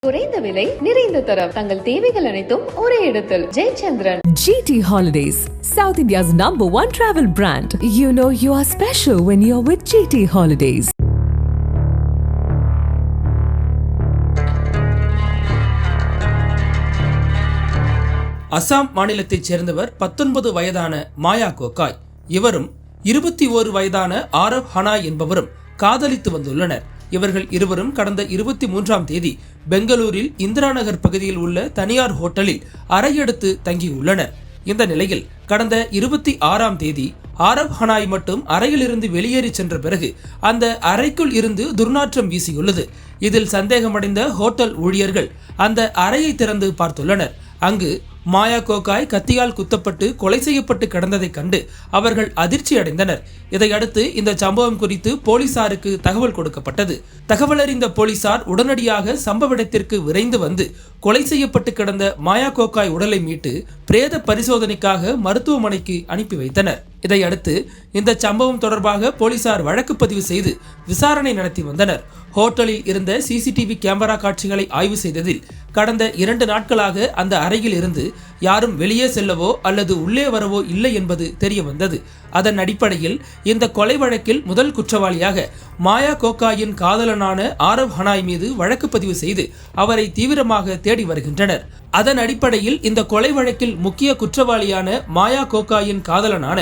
குறைந்த விலை நிறைந்த தரம் தங்கள் தேவைகள் அனைத்தும் ஒரே இடத்தில் Jayachandran. GT Holidays, South India's #1 travel brand. You know you are special when you're with GT Holidays. Assam மாநிலத்தைச் சேர்ந்தவர் 19 வயதான மாயா கோகாய். இவரும் 21 வயதான ஆரவ் ஹனாய் என்பவரும் காதலித்து வந்துள்ளனர். இவர்கள் இருவரும் கடந்த 23ஆம் தேதி பெங்களூரில் இந்திரா நகர் பகுதியில் உள்ள தனியார் ஹோட்டலில் அறையெடுத்து தங்கியுள்ளனர். இந்த நிலையில் கடந்த 26ஆம் தேதி ஆரவ் ஹனாய் மட்டும் அறையிலிருந்து வெளியேறி சென்ற பிறகு அந்த அறைக்குள் இருந்து துர்நாற்றம் வீசியுள்ளது. இதில் சந்தேகமடைந்த ஹோட்டல் ஊழியர்கள் அந்த அறையை திறந்து பார்த்துள்ளனர். அங்கு மாயா கோகாய் கத்தியால் குத்தப்பட்டு கொலை செய்யப்பட்டு கிடந்ததை கண்டு அவர்கள் அதிர்ச்சி அடைந்தனர். இதையடுத்து இந்த சம்பவம் குறித்து போலீசாருக்கு தகவல் கொடுக்கப்பட்டது. தகவல் அறிந்த போலீசார் உடனடியாக சம்பவ இடத்திற்கு விரைந்து வந்து கொலை செய்யப்பட்டு கிடந்த மாயா கோகாய் உடலை மீட்டு பிரேத பரிசோதனைக்காக மருத்துவமனைக்கு அனுப்பி வைத்தனர். இதையடுத்து இந்த சம்பவம் தொடர்பாக போலீசார் வழக்கு பதிவு செய்து விசாரணை நடத்தி வந்தனர். ஹோட்டலில் இருந்த CCTV கேமரா காட்சிகளை ஆய்வு செய்ததில் கடந்த 2 நாட்களாக அந்த அறையில் இருந்து யாரும் வெளியே செல்லவோ அல்லது உள்ளே வரவோ இல்லை என்பது தெரிய வந்தது. அதன் அடிப்படையில் இந்த கொலை வழக்கில் முதல் குற்றவாளியாக மாயா கோகாயின் காதலனான ஆரவ் ஹனாய் மீது வழக்கு பதிவு செய்து அவரை தீவிரமாக தேடி வருகின்றனர். அதன் அடிப்படையில் இந்த கொலை வழக்கில் முக்கிய குற்றவாளியான மாயா கோகாயின் காதலனான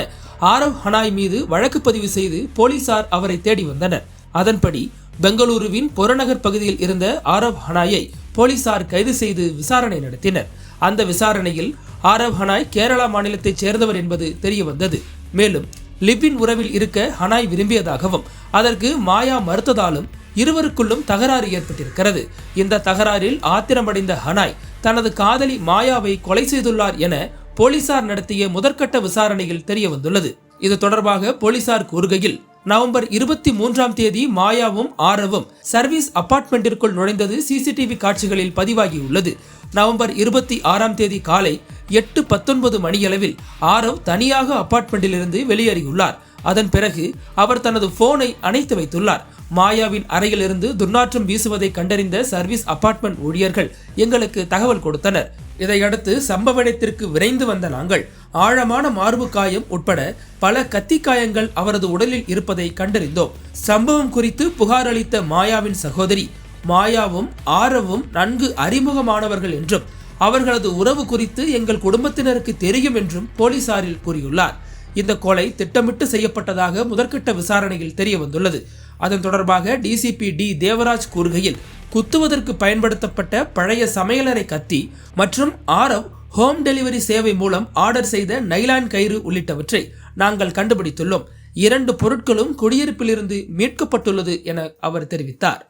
ஆரவ் ஹனாய் மீது வழக்கு பதிவு செய்து போலீசார் அவரை தேடி வந்தனர். அதன்படி பெங்களூருவின் புறநகர் பகுதியில் இருந்த ஆரவ் ஹனாயை போலீசார் கைது செய்து விசாரணை நடத்தினர். அந்த விசாரணையில் ஆரவ் ஹனாய் கேரளா மாநிலத்தைச் சேர்ந்தவர் என்பது தெரிய வந்தது. மேலும் லிவ்இன் உறவில் இருக்க ஹனாய் விரும்பியதாகவும் அதற்கு மாயா மறுத்ததாலும் இருவருக்குள்ளும் தகராறு ஏற்பட்டிருக்கிறது. இந்த தகராறில் ஆத்திரமடைந்த ஹனாய் தனது காதலி மாயாவை கொலை செய்துள்ளார் என போலீசார் நடத்திய முதற்கட்ட விசாரணையில் தெரிய வந்துள்ளது. இது தொடர்பாக போலீசார் கூறுகையில், நவம்பர் 23ஆம் தேதி மாயாவும் ஆரவும் சர்வீஸ் அபார்ட்மெண்டிற்குள் நுழைந்தது CCTV காட்சிகளில் பதிவாகியுள்ளது. நவம்பர் 26ஆம் தேதி காலை 8:19 மணியளவில் ஆரவ் தனியாக அபார்ட்மெண்டிலிருந்து வெளியேறியுள்ளார். அதன் பிறகு அவர் தனது போனை அணைத்து வைத்துள்ளார். மாயாவின் அறையிலிருந்து துர்நாற்றம் வீசுவதை கண்டறிந்த சர்வீஸ் அபார்ட்மெண்ட் ஊழியர்கள் எங்களுக்கு தகவல் கொடுத்தனர். இதையடுத்து சம்பவ இடத்திற்கு விரைந்து வந்த நாங்கள் ஆழமான மார்பு காயம் உட்பட பல கத்தி காயங்கள் அவரது உடலில் இருப்பதை கண்டறிந்தோம். சம்பவம் குறித்து புகார் அளித்த மாயாவின் சகோதரி, மாயாவும் ஆரவும் நன்கு அறிமுகமானவர்கள் என்றும் அவர்களது உறவு குறித்து எங்கள் குடும்பத்தினருக்கு தெரியும் என்றும் போலீசாரில் கூறியுள்ளார். இந்த கொலை திட்டமிட்டு செய்யப்பட்டதாக முதற்கட்ட விசாரணையில் தெரிய வந்துள்ளது. அதன் தொடர்பாக DCP D தேவராஜ் கூறுகையில், குத்துவதற்கு பயன்படுத்தப்பட்ட பழைய சமையலறை கத்தி மற்றும் ஆரவ் ஹோம் டெலிவரி சேவை மூலம் ஆர்டர் செய்த நைலான் கயிறு உள்ளிட்டவற்றை நாங்கள் கண்டுபிடித்துள்ளோம். 2 பொருட்களும் குடியிருப்பிலிருந்து மீட்கப்பட்டுள்ளது என அவர் தெரிவித்தார்.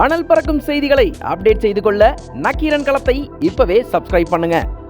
அனல் பறக்கும் செய்திகளை அப்டேட் செய்து கொள்ள நக்கீரன் களத்தை இப்பவே சப்ஸ்கிரைப் பண்ணுங்க.